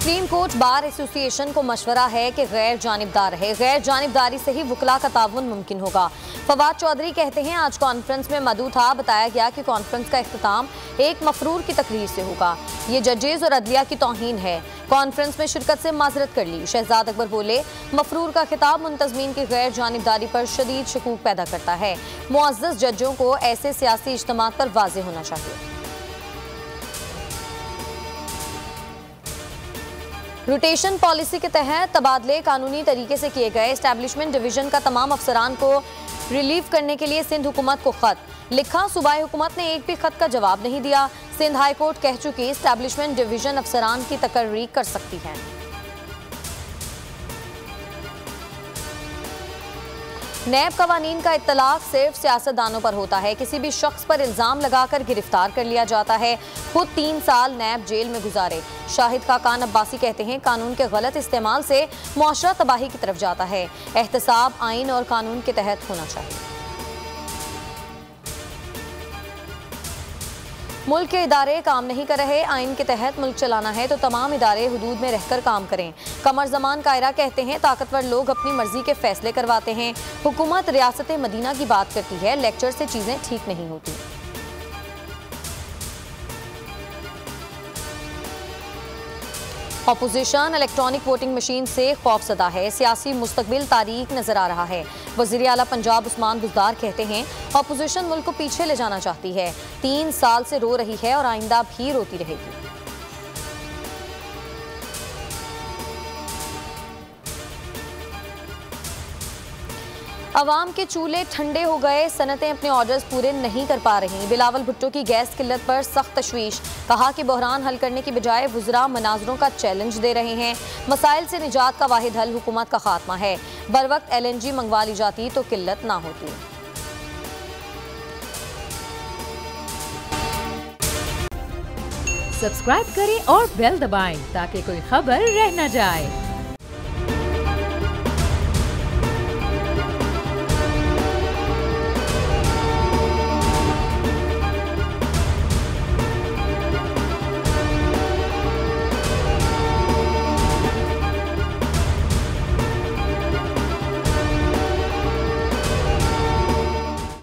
Supreme court bar association को मशवरा है कि गैर जानिबदार रहे। गैर जानिबदारी से ही वकला का ताउन मुमकिन होगा। फवाद चौधरी कहते हैं, आज कॉन्फ्रेंस में मदू था, बताया गया कि कॉन्फ्रेंस का इख्तिताम एक मफरूर की तकरीर से होगा। ये जजेज और अदलिया की तौहीन है। कॉन्फ्रेंस में शिरकत से माजरत कर ली। शहजाद अकबर बोले, मफरूर का खिताब मुंतजमीन की गैर जानिबदारी पर शदीद शकूक पैदा करता है। मुअज़्ज़ज़ जजों को ऐसे सियासी इज्तिमात पर वाज़े होना चाहिए। रोटेशन पॉलिसी के तहत तबादले कानूनी तरीके से किए गए। एस्टैब्लिशमेंट डिवीजन का तमाम अफसरान को रिलीव करने के लिए सिंध हुकूमत को खत लिखा। सूबाई हुकूमत ने एक भी खत का जवाब नहीं दिया। सिंध हाई कोर्ट कह चुकी, एस्टैब्लिशमेंट डिवीजन अफसरान की तकर्री कर सकती है। नैब कवानीन का इत्तलाक सिर्फ सियासतदानों पर होता है। किसी भी शख्स पर इल्जाम लगाकर गिरफ्तार कर लिया जाता है। खुद 3 साल नैब जेल में गुजारे। शाहिद खाकान अब्बासी कहते हैं, कानून के गलत इस्तेमाल से मुआशरा तबाही की तरफ जाता है। एहतसाब आइन और कानून के तहत होना चाहिए। मुल्क के इदारे काम नहीं कर रहे। आइन के तहत मुल्क चलाना है तो तमाम इदारे हुदूद में रहकर काम करें। कमर जमान कायरा कहते हैं, ताकतवर लोग अपनी मर्जी के फैसले करवाते हैं। हुकूमत रियासत मदीना की बात करती है, लेक्चर से चीजें ठीक नहीं होती। अपोजिशन इलेक्ट्रॉनिक वोटिंग मशीन से खौफजदा है। सियासी मुस्तकबिल तारीक नजर आ रहा है। वज़ीर आला पंजाब उस्मान बुज़दार कहते हैं, अपोजिशन मुल्क को पीछे ले जाना चाहती है। 3 साल से रो रही है और आइंदा भी रोती रहेगी। अवाम के चूल्हे ठंडे हो गए। सनतें अपने ऑर्डर्स पूरे नहीं कर पा रही। बिलावल भुट्टो की गैस किल्लत पर सख्त तशवीश। कहा कि बहरान हल करने की बजाय वुज़रा मनाजरों का चैलेंज दे रहे हैं। मसाइल से निजात का वाहिद हल हुकूमत का खात्मा है। बर वक्त LNG मंगवा ली जाती तो किल्लत ना होती। सब्सक्राइब करें और बेल दबाएं ताकि कोई खबर रह न जाए।